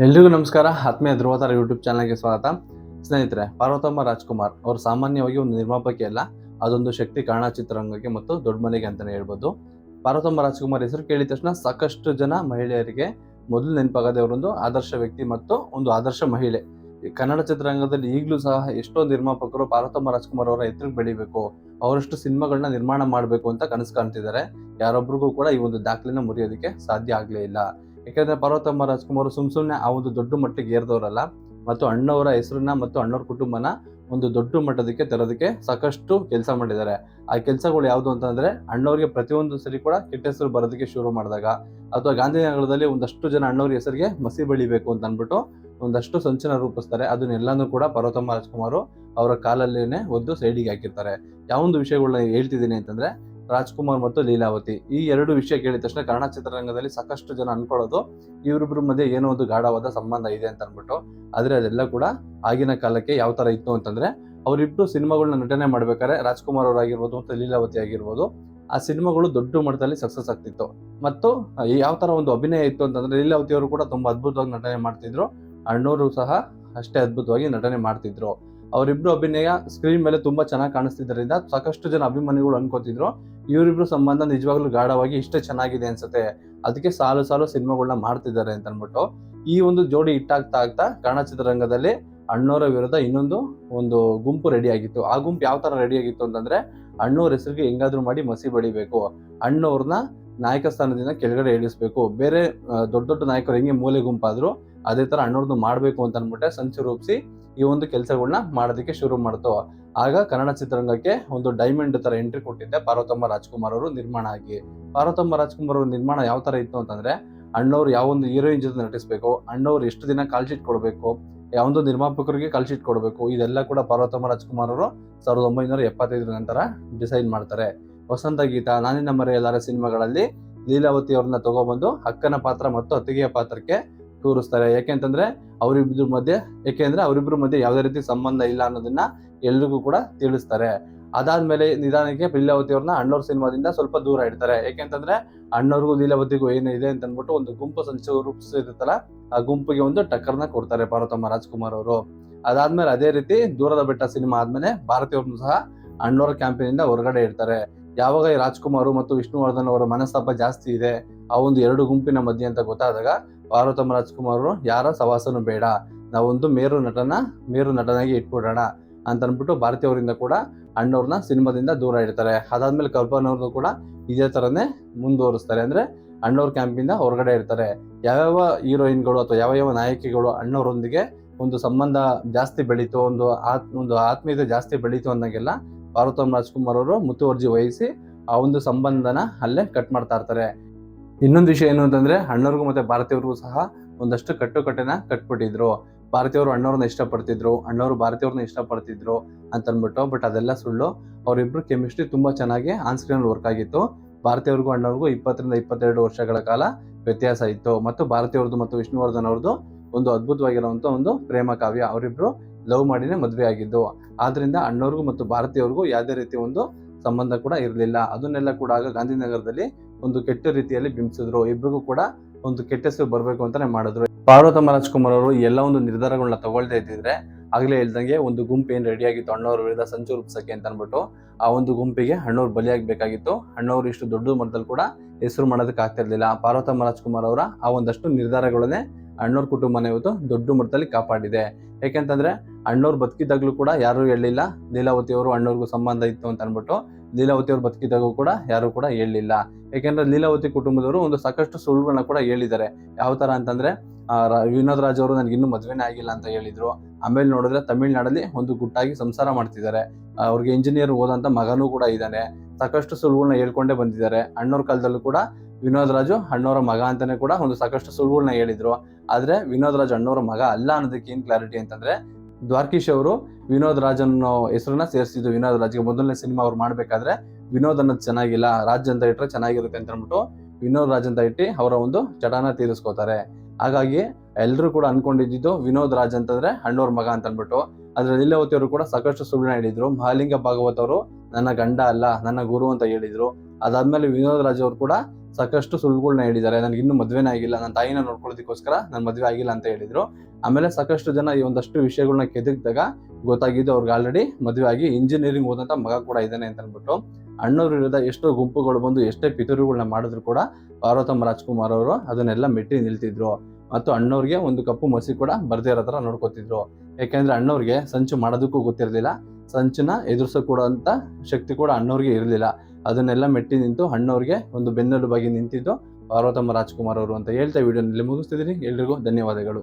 ಎಲ್ರಿಗೂ ನಮಸ್ಕಾರ. ಆತ್ಮೀಯ ಧ್ರುವತಾರ ಯೂಟ್ಯೂಬ್ ಚಾನಲ್ಗೆ ಸ್ವಾಗತ. ಸ್ನೇಹಿತರೆ, ಪಾರ್ವತಮ್ಮ ರಾಜ್ಕುಮಾರ್ ಅವರು ಸಾಮಾನ್ಯವಾಗಿ ಒಂದು ನಿರ್ಮಾಪಕಿ ಅಲ್ಲ, ಅದೊಂದು ಶಕ್ತಿ ಕಾರಣ ಚಿತ್ರರಂಗಕ್ಕೆ ಮತ್ತು ದೊಡ್ಡ ಮನೆಗೆ ಅಂತಾನೆ ಹೇಳ್ಬೋದು. ಪಾರ್ವತಮ್ಮ ರಾಜ್ಕುಮಾರ್ ಹೆಸರು ಕೇಳಿದ ತಕ್ಷಣ ಸಾಕಷ್ಟು ಜನ ಮಹಿಳೆಯರಿಗೆ ಮೊದಲು ನೆನಪಾಗದೆ ಅವರೊಂದು ಆದರ್ಶ ವ್ಯಕ್ತಿ ಮತ್ತು ಒಂದು ಆದರ್ಶ ಮಹಿಳೆ. ಈ ಕನ್ನಡ ಚಿತ್ರರಂಗದಲ್ಲಿ ಈಗಲೂ ಸಹ ಎಷ್ಟೋ ನಿರ್ಮಾಪಕರು ಪಾರ್ವತಮ್ಮ ರಾಜ್ಕುಮಾರ್ ಅವರ ಎತ್ತರಕ್ಕೆ ಬೆಳಿಬೇಕು, ಅವರಷ್ಟು ಸಿನಿಮಾಗಳನ್ನ ನಿರ್ಮಾಣ ಮಾಡಬೇಕು ಅಂತ ಕನಸು ಕಾಣ್ತಿದ್ದಾರೆ. ಯಾರೊಬ್ರಿಗೂ ಕೂಡ ಈ ಒಂದು ದಾಖಲೆನ ಮುರಿಯೋದಕ್ಕೆ ಸಾಧ್ಯ ಆಗಲೇ ಇಲ್ಲ. ಯಾಕಂದ್ರೆ ಪಾರ್ವತಮ್ಮ ರಾಜ್ಕುಮಾರ್ ಸುಮ್ನೆ ಆ ಒಂದು ದೊಡ್ಡ ಮಟ್ಟಿಗೆ ಏರ್ದವರಲ್ಲ, ಮತ್ತು ಅಣ್ಣವರ ಹೆಸರನ್ನ ಮತ್ತು ಅಣ್ಣವ್ರ ಕುಟುಂಬನ ಒಂದು ದೊಡ್ಡ ಮಟ್ಟದಕ್ಕೆ ತರೋದಕ್ಕೆ ಸಾಕಷ್ಟು ಕೆಲಸ ಮಾಡಿದ್ದಾರೆ. ಆ ಕೆಲಸಗಳು ಯಾವುದು ಅಂತಂದ್ರೆ, ಅಣ್ಣವ್ರಿಗೆ ಪ್ರತಿಯೊಂದು ಸರಿ ಕೂಡ ಕೆಟ್ಟ ಹೆಸರು ಬರೋದಕ್ಕೆ ಶುರು ಮಾಡಿದಾಗ, ಅಥವಾ ಗಾಂಧಿನಗರದಲ್ಲಿ ಒಂದಷ್ಟು ಜನ ಅಣ್ಣವ್ರ ಹೆಸರಿಗೆ ಮಸಿ ಬಳಿಬೇಕು ಅಂತ ಅಂದ್ಬಿಟ್ಟು ಒಂದಷ್ಟು ಸಂಚನ ರೂಪಿಸ್ತಾರೆ. ಅದನ್ನೆಲ್ಲಾನು ಕೂಡ ಪಾರ್ವತಮ್ಮ ರಾಜ್ಕುಮಾರ್ ಅವರ ಕಾಲಲ್ಲೇನೆ ಒದ್ದು ಸೈಡಿಗೆ ಹಾಕಿರ್ತಾರೆ. ಯಾವೊಂದು ವಿಷಯಗಳನ್ನ ಹೇಳ್ತಿದ್ದೀನಿ ಅಂತಂದ್ರೆ, ರಾಜ್ಕುಮಾರ್ ಮತ್ತು ಲೀಲಾವತಿ ಈ ಎರಡು ವಿಷಯ ಕೇಳಿದ ತಕ್ಷಣ ಕನ್ನಡ ಚಿತ್ರರಂಗದಲ್ಲಿ ಸಾಕಷ್ಟು ಜನ ಅನ್ಕೊಳ್ಳೋದು ಇವರಿಬ್ಬರ ಮಧ್ಯೆ ಏನೋ ಒಂದು ಗಾಢವಾದ ಸಂಬಂಧ ಇದೆ ಅಂತ ಅನ್ಬಿಟ್ಟು. ಆದ್ರೆ ಅದೆಲ್ಲ ಕೂಡ ಆಗಿನ ಕಾಲಕ್ಕೆ ಯಾವ ತರ ಇತ್ತು ಅಂತಂದ್ರೆ, ಅವರಿಬ್ರು ಸಿನಿಮಾಗಳನ್ನ ನಟನೆ ಮಾಡ್ಬೇಕಾದ್ರೆ ರಾಜ್ಕುಮಾರ್ ಅವರಾಗಿರ್ಬೋದು ಮತ್ತು ಲೀಲಾವತಿ ಆಗಿರ್ಬೋದು, ಆ ಸಿನಿಮಾಗಳು ದೊಡ್ಡ ಮಟ್ಟದಲ್ಲಿ ಸಕ್ಸಸ್ ಆಗ್ತಿತ್ತು. ಮತ್ತು ಯಾವ ತರ ಒಂದು ಅಭಿನಯ ಇತ್ತು ಅಂತಂದ್ರೆ, ಲೀಲಾವತಿ ಅವರು ಕೂಡ ತುಂಬಾ ಅದ್ಭುತವಾಗಿ ನಟನೆ ಮಾಡ್ತಿದ್ರು, ಅಣ್ಣವರು ಸಹ ಅಷ್ಟೇ ಅದ್ಭುತವಾಗಿ ನಟನೆ ಮಾಡ್ತಿದ್ರು. ಅವರಿಬ್ರು ಅಭಿನಯ ಸ್ಕ್ರೀನ್ ಮೇಲೆ ತುಂಬಾ ಚೆನ್ನಾಗಿ ಕಾಣಿಸ್ತಿದ್ದರಿಂದ ಸಾಕಷ್ಟು ಜನ ಅಭಿಮಾನಿಗಳು ಅನ್ಕೋತಿದ್ರು, ಇವರಿಬ್ರು ಸಂಬಂಧ ನಿಜವಾಗ್ಲೂ ಗಾಢವಾಗಿ ಇಷ್ಟೇ ಚೆನ್ನಾಗಿದೆ ಅನ್ಸುತ್ತೆ, ಅದಕ್ಕೆ ಸಾಲು ಸಾಲು ಸಿನಿಮಾಗಳನ್ನ ಮಾಡ್ತಿದ್ದಾರೆ ಅಂತ ಅನ್ಬಿಟ್ಟು. ಈ ಒಂದು ಜೋಡಿ ಇಟ್ಟಾಗ್ತಾ ಆಗ್ತಾ ಕನ್ನಡ ಚಿತ್ರರಂಗದಲ್ಲಿ ಅಣ್ಣವರ ವಿರುದ್ಧ ಇನ್ನೊಂದು ಒಂದು ಗುಂಪು ರೆಡಿ ಆಗಿತ್ತು. ಆ ಗುಂಪು ಯಾವ ತರ ರೆಡಿ ಆಗಿತ್ತು ಅಂತಂದ್ರೆ, ಅಣ್ಣವ್ರ ಹೆಸರಿಗೆ ಹೆಂಗಾದ್ರೂ ಮಾಡಿ ಮಸಿ ಬಳಿಬೇಕು, ಅಣ್ಣವ್ರನ್ನ ನಾಯಕ ಸ್ಥಾನದಿಂದ ಕೆಳಗಡೆ ಇಳಿಸ್ಬೇಕು, ಬೇರೆ ದೊಡ್ಡ ದೊಡ್ಡ ನಾಯಕರು ಹೆಂಗೆ ಮೂಲೆ ಗುಂಪಾದ್ರು ಅದೇ ತರ ಅಣ್ಣವ್ರದ್ದು ಮಾಡ್ಬೇಕು ಅಂತ ಅನ್ಬಿಟ್ಟೆ ಸಂಚು ರೂಪಿಸಿ ಈ ಒಂದು ಕೆಲಸಗಳನ್ನ ಮಾಡೋದಕ್ಕೆ ಶುರು ಮಾಡ್ತು. ಆಗ ಕನ್ನಡ ಚಿತ್ರರಂಗಕ್ಕೆ ಒಂದು ಡೈಮಂಡ್ ತರ ಎಂಟ್ರಿ ಕೊಟ್ಟಿದ್ದೆ ಪಾರ್ವತಮ್ಮ ರಾಜ್ಕುಮಾರ್ ಅವರು ನಿರ್ಮಾಣ ಆಗಿ. ಪಾರ್ವತಮ್ಮ ರಾಜ್ಕುಮಾರ್ ಅವ್ರ ನಿರ್ಮಾಣ ಯಾವ ತರ ಇತ್ತು ಅಂತಂದ್ರೆ, ಅಣ್ಣವ್ರು ಯಾವೊಂದು ಹೀರೋಯಿನ್ ಜೊತೆ ನಟಿಸ್ಬೇಕು, ಅಣ್ಣವ್ರು ಎಷ್ಟು ದಿನ ಕಾಲ್ ಶೀಟ್ ಕೊಡಬೇಕು, ಯಾವೊಂದು ನಿರ್ಮಾಪಕರಿಗೆ ಕಾಲ್ ಶೀಟ್ ಕೊಡಬೇಕು, ಇದೆಲ್ಲ ಕೂಡ ಪಾರ್ವತಮ್ಮ ರಾಜ್ಕುಮಾರ್ ಅವರು 1975 ನಂತರ ಡಿಸೈಡ್ ಮಾಡ್ತಾರೆ. ವಸಂತ ಗೀತ, ನಾನಿನ್ನ ಮರೆಯಲಾರೆ ಸಿನಿಮಾಗಳಲ್ಲಿ ಲೀಲಾವತಿ ಅವ್ರನ್ನ ತಗೊಬಂದು ಅಕ್ಕನ ಪಾತ್ರ ಮತ್ತು ಅತ್ತಿಗೆಯ ಪಾತ್ರಕ್ಕೆ ತೋರಿಸ್ತಾರೆ. ಯಾಕೆಂತಂದ್ರೆ ಅವರಿಬ್ರು ಮಧ್ಯೆ ಯಾವುದೇ ರೀತಿ ಸಂಬಂಧ ಇಲ್ಲ ಅನ್ನೋದನ್ನ ಎಲ್ರಿಗೂ ಕೂಡ ತಿಳಿಸ್ತಾರೆ. ಅದಾದ್ಮೇಲೆ ನಿಧಾನಕ್ಕೆ ಲೀಲಾವತಿ ಅವ್ರನ್ನ ಅಣ್ಣವ್ರ ಸಿನಿಮಾದಿಂದ ಸ್ವಲ್ಪ ದೂರ ಇಡ್ತಾರೆ. ಯಾಕೆಂತಂದ್ರೆ ಅಣ್ಣವ್ರಿಗೂ ಲೀಲಾವತಿಗೂ ಏನು ಇದೆ ಅಂತ ಅನ್ಬಿಟ್ಟು ಒಂದು ಗುಂಪು ಸಂಚು ರೂಪಿಸಿರುತ್ತಲ್ಲ, ಆ ಗುಂಪಿಗೆ ಒಂದು ಟಕ್ಕರ್ನ ಕೊಡ್ತಾರೆ ಪಾರ್ವತಮ್ಮ ರಾಜ್ಕುಮಾರ್ ಅವರು. ಅದಾದ್ಮೇಲೆ ಅದೇ ರೀತಿ ದೂರದ ಬೆಟ್ಟ ಸಿನಿಮಾ ಆದ್ಮೇಲೆ ಭಾರತಿ ಅವ್ರನ್ನು ಸಹ ಅಣ್ಣವರ ಕ್ಯಾಂಪಿನಿಂದ ಹೊರಗಡೆ ಇಡ್ತಾರೆ. ಯಾವಾಗ ಈ ರಾಜ್ಕುಮಾರ್ ಮತ್ತು ವಿಷ್ಣುವರ್ಧನ್ ಅವರ ಮನಸ್ತಾಪ ಜಾಸ್ತಿ ಇದೆ ಆ ಒಂದು ಎರಡು ಗುಂಪಿನ ಮಧ್ಯೆ ಅಂತ ಗೊತ್ತಾದಾಗ, ಪಾರ್ವತಮ್ಮ ರಾಜ್ಕುಮಾರ್ ಅವರು ಯಾರ ಸವಾಸನು ಬೇಡ, ನಾವೊಂದು ಮೇರು ನಟನಾಗಿ ಇಟ್ಬಿಡೋಣ ಅಂತ ಅನ್ಬಿಟ್ಟು ಭಾರತಿ ಅವರಿಂದ ಕೂಡ ಅಣ್ಣವ್ರನ್ನ ಸಿನಿಮಾದಿಂದ ದೂರ ಇಡ್ತಾರೆ. ಅದಾದ್ಮೇಲೆ ಕಲ್ಪನಾ ಅವ್ರದ್ದು ಕೂಡ ಇದೇ ತರನೇ ಮುಂದುವರಿಸ್ತಾರೆ, ಅಂದ್ರೆ ಅಣ್ಣವ್ರ ಕ್ಯಾಂಪಿಂದ ಹೊರಗಡೆ ಇರ್ತಾರೆ. ಯಾವ್ಯಾವ ಹೀರೋಯಿನ್ಗಳು ಅಥವಾ ಯಾವ ನಾಯಕಿಗಳು ಅಣ್ಣವರೊಂದಿಗೆ ಒಂದು ಸಂಬಂಧ ಜಾಸ್ತಿ ಬೆಳೀತು, ಒಂದು ಆತ್ಮೀಯತೆ ಜಾಸ್ತಿ ಬೆಳೀತು ಅಂದಾಗೆಲ್ಲ ಪಾರ್ವತಮ್ಮ ರಾಜ್ಕುಮಾರ್ ಅವರು ಮುತುವರ್ಜಿ ವಹಿಸಿ ಆ ಒಂದು ಸಂಬಂಧನ ಅಲ್ಲೇ ಕಟ್ ಮಾಡ್ತಾ ಇರ್ತಾರೆ. ಇನ್ನೊಂದು ವಿಷಯ ಏನು ಅಂತಂದ್ರೆ, ಅಣ್ಣವ್ರಿಗೂ ಮತ್ತೆ ಭಾರತಿಯವ್ರಿಗೂ ಸಹ ಒಂದಷ್ಟು ಕಟ್ಟುಕಟ್ಟೆನ ಕಟ್ಬಿಟ್ಟಿದ್ರು. ಭಾರತಿಯವರು ಅಣ್ಣವ್ರನ್ನ ಇಷ್ಟಪಡ್ತಿದ್ರು, ಅಣ್ಣವರು ಭಾರತಿಯವ್ರನ್ನ ಇಷ್ಟಪಡ್ತಿದ್ರು ಅಂತ ಅನ್ಬಿಟ್ಟು. ಬಟ್ ಅದೆಲ್ಲ ಸುಳ್ಳು. ಅವರಿಬ್ರು ಕೆಮಿಸ್ಟ್ರಿ ತುಂಬಾ ಚೆನ್ನಾಗಿ ಆನ್ ಸ್ಕ್ರೀನ್ ವರ್ಕ್ ಆಗಿತ್ತು. ಭಾರತಿಯವ್ರಿಗೂ ಅಣ್ಣವ್ರಿಗೂ 20-22 ವರ್ಷಗಳ ಕಾಲ ವ್ಯತ್ಯಾಸ ಇತ್ತು. ಮತ್ತು ಭಾರತಿಯವ್ರದ್ದು ಮತ್ತು ವಿಷ್ಣುವರ್ಧನ್ ಅವ್ರದ್ದು ಒಂದು ಅದ್ಭುತವಾಗಿರುವಂತ ಒಂದು ಪ್ರೇಮ ಕಾವ್ಯ. ಅವರಿಬ್ರು ಲವ್ ಮಾಡಿನೇ ಮದ್ವೆ ಆಗಿದ್ದು. ಆದ್ರಿಂದ ಅಣ್ಣವ್ರಿಗೂ ಮತ್ತು ಭಾರತಿಯವ್ರಿಗೂ ಯಾವುದೇ ರೀತಿ ಒಂದು ಸಂಬಂಧ ಕೂಡ ಇರಲಿಲ್ಲ. ಅದನ್ನೆಲ್ಲ ಕೂಡ ಆಗ ಗಾಂಧಿನಗರದಲ್ಲಿ ಒಂದು ಕೆಟ್ಟ ರೀತಿಯಲ್ಲಿ ಬಿಂಬಿಸಿದ್ರು. ಇಬ್ರಿಗೂ ಕೂಡ ಒಂದು ಕೆಟ್ಟ ಹೆಸರು ಬರ್ಬೇಕು ಅಂತಾನೆ ಮಾಡಿದ್ರು. ಪಾರ್ವತಮ್ಮ ರಾಜ್ಕುಮಾರ್ ಅವರು ಎಲ್ಲ ಒಂದು ನಿರ್ಧಾರಗಳನ್ನ ತಗೊಳ್ತಾ ಇದ್ದಿದ್ರೆ, ಆಗ್ಲೇ ಹೇಳ್ದಂಗೆ ಒಂದು ಗುಂಪು ಏನ್ ರೆಡಿ ಆಗಿತ್ತು ಅಣ್ಣವ್ರ ವಿರುದ್ಧ ಸಂಚು ರೂಪಿಸಕ್ಕೆ ಅಂತ ಅನ್ಬಿಟ್ಟು, ಆ ಒಂದು ಗುಂಪಿಗೆ ಅಣ್ಣವ್ರು ಬಲಿಯಾಗಬೇಕಾಗಿತ್ತು. ಅಣ್ಣವ್ರು ಇಷ್ಟು ದೊಡ್ಡ ಮಟ್ಟದಲ್ಲಿ ಕೂಡ ಹೆಸರು ಮಾಡೋದಕ್ಕೆ ಆಗ್ತಿರ್ಲಿಲ್ಲ. ಪಾರ್ವತಮ್ಮ ರಾಜ್ಕುಮಾರ್ ಅವರ ಆ ಒಂದಷ್ಟು ನಿರ್ಧಾರಗಳನ್ನೇ ಅಣ್ಣವ್ರ ಕುಟುಂಬನ ಇವತ್ತು ದೊಡ್ಡ ಮಟ್ಟದಲ್ಲಿ ಕಾಪಾಡಿದೆ. ಯಾಕೆಂತಂದ್ರೆ ಅಣ್ಣವ್ರು ಬದುಕಿದಾಗ್ಲೂ ಕೂಡ ಯಾರು ಹೇಳಿಲ್ಲ ಲೀಲಾವತಿ ಅವರು ಅಣ್ಣವ್ರಿಗೂ ಸಂಬಂಧ ಇತ್ತು ಅಂತ ಅನ್ಬಿಟ್ಟು. ಲೀಲಾವತಿ ಅವ್ರು ಬದುಕಿದಾಗೂ ಕೂಡ ಯಾರು ಕೂಡ ಹೇಳಿಲ್ಲ. ಯಾಕೆಂದ್ರೆ ಲೀಲಾವತಿ ಕುಟುಂಬದವರು ಒಂದು ಸಾಕಷ್ಟು ಸುಳ್ಳುಗಳನ್ನ ಕೂಡ ಹೇಳಿದ್ದಾರೆ. ಯಾವ ತರ ಅಂತಂದ್ರೆ, ವಿನೋದ್ ರಾಜ್ ಅವರು ನನಗೆ ಇನ್ನೂ ಮದ್ವೆನೇ ಆಗಿಲ್ಲ ಅಂತ ಹೇಳಿದ್ರು. ಆಮೇಲೆ ನೋಡಿದ್ರೆ ತಮಿಳ್ನಾಡಲ್ಲಿ ಒಂದು ಗುಟ್ಟಾಗಿ ಸಂಸಾರ ಮಾಡ್ತಿದ್ದಾರೆ. ಅವ್ರಿಗೆ ಇಂಜಿನಿಯರ್ ಓದಂತ ಮಗನೂ ಕೂಡ ಇದ್ದಾನೆ. ಸಾಕಷ್ಟು ಸುಳ್ಳುಗಳನ್ನ ಹೇಳ್ಕೊಂಡೇ ಬಂದಿದ್ದಾರೆ. ಅಣ್ಣವ್ರ ಕಾಲದಲ್ಲೂ ಕೂಡ ವಿನೋದ್ ರಾಜು ಅಣ್ಣವರ ಮಗ ಅಂತಾನೆ ಕೂಡ ಒಂದು ಸಾಕಷ್ಟು ಸುಳ್ಳುಗಳನ್ನ ಹೇಳಿದ್ರು. ಆದ್ರೆ ವಿನೋದ್ ರಾಜ್ ಅಣ್ಣವರ ಮಗ ಅಲ್ಲ ಅನ್ನೋದಕ್ಕೆ ಏನ್ ಕ್ಲಾರಿಟಿ ಅಂತಂದ್ರೆ, ದ್ವಾರ್ಕೀಶ್ ಅವರು ವಿನೋದ್ ರಾಜ್ ಅನ್ನೋ ಹೆಸರನ್ನ ಸೇರಿಸಿದ್ದು. ವಿನೋದ್ ರಾಜ್ಗೆ ಮೊದಲನೇ ಸಿನಿಮಾ ಅವ್ರು ಮಾಡ್ಬೇಕಾದ್ರೆ ವಿನೋದ್ ಅನ್ನೋದು ಚೆನ್ನಾಗಿಲ್ಲ, ರಾಜ್ ಅಂತ ಇಟ್ರೆ ಚೆನ್ನಾಗಿರುತ್ತೆ ಅಂತ ಅಂದ್ಬಿಟ್ಟು ವಿನೋದ್ ರಾಜ್ ಅಂತ ಇಟ್ಟು ಅವರ ಒಂದು ಚಟಾನ ತೀರಿಸ್ಕೋತಾರೆ. ಹಾಗಾಗಿ ಎಲ್ರು ಕೂಡ ಅನ್ಕೊಂಡಿದ್ದು ವಿನೋದ್ ರಾಜ್ ಅಂತಂದ್ರೆ ಅಣ್ಣವ್ರ ಮಗ ಅಂತ ಅನ್ಬಿಟ್ಟು. ಆದ್ರೆ ಲೀಲಾವತಿ ಅವರು ಕೂಡ ಸಾಕಷ್ಟು ಸುಳ್ಳು ಹೇಳಿದ್ರು. ಮಹಾಲಿಂಗ ಭಾಗವತ್ ಅವರು ನನ್ನ ಗಂಡ ಅಲ್ಲ, ನನ್ನ ಗುರು ಅಂತ ಹೇಳಿದ್ರು. ಅದಾದ್ಮೇಲೆ ವಿನೋದ್ ರಾಜ್ ಅವರು ಕೂಡ ಸಾಕಷ್ಟು ಸುಳ್ಳುಗಳನ್ನ ಹೇಳಿದ್ದಾರೆ. ನನಗೆ ಇನ್ನೂ ಮದುವೆನೇ ಆಗಿಲ್ಲ, ನನ್ನ ತಾಯಿನ ನೋಡ್ಕೊಳ್ಳೋದಕ್ಕೋಸ್ಕರ ನಾನು ಮದುವೆ ಆಗಿಲ್ಲ ಅಂತ ಹೇಳಿದ್ರು. ಆಮೇಲೆ ಸಾಕಷ್ಟು ಜನ ಈ ಒಂದಷ್ಟು ವಿಷಯಗಳನ್ನ ಕೆದಕಿದಾಗ ಗೊತ್ತಾಗಿದ್ದು ಅವ್ರಿಗೆ ಆಲ್ರೆಡಿ ಮದುವೆ ಆಗಿ ಇಂಜಿನಿಯರಿಂಗ್ ಓದಂತ ಮಗ ಕೂಡ ಇದ್ದಾನೆ ಅಂತ ಅಂದ್ಬಿಟ್ಟು. ಅಣ್ಣವ್ರ ವಿರುದ್ಧ ಎಷ್ಟೋ ಗುಂಪುಗಳು ಬಂದು ಎಷ್ಟೇ ಪಿತೂರುಗಳನ್ನ ಮಾಡಿದ್ರು ಕೂಡ ಪಾರ್ವತಮ್ಮ ರಾಜ್ಕುಮಾರ್ ಅವರು ಅದನ್ನೆಲ್ಲ ಮೆಟ್ಟಿ ನಿಲ್ತಿದ್ರು. ಮತ್ತು ಅಣ್ಣವ್ರಿಗೆ ಒಂದು ಕಪ್ಪು ಮಸಿ ಕೂಡ ಬರ್ದೇ ಇರೋ ತರ ನೋಡ್ಕೋತಿದ್ರು. ಯಾಕೆಂದ್ರೆ ಅಣ್ಣವ್ರಿಗೆ ಸಂಚು ಮಾಡೋದಕ್ಕೂ ಗೊತ್ತಿರಲಿಲ್ಲ, ಸಂಚನ್ನ ಎದುರಿಸೋಕೊಡುವಂತ ಶಕ್ತಿ ಕೂಡ ಅಣ್ಣವ್ರಿಗೆ ಇರಲಿಲ್ಲ. ಅದನ್ನೆಲ್ಲ ಮೆಟ್ಟಿ ನಿಂತು ಅಣ್ಣವ್ರಿಗೆ ಒಂದು ಬೆನ್ನೆಲುಬಾಗಿ ನಿಂತಿದ್ದು ಪಾರ್ವತಮ್ಮ ರಾಜ್ಕುಮಾರ್ ಅವರು ಅಂತ ಹೇಳ್ತಾ ವಿಡಿಯೋನಲ್ಲಿ ಮುಗಿಸ್ತಿದ್ದೀನಿ. ಎಲ್ರಿಗೂ ಧನ್ಯವಾದಗಳು.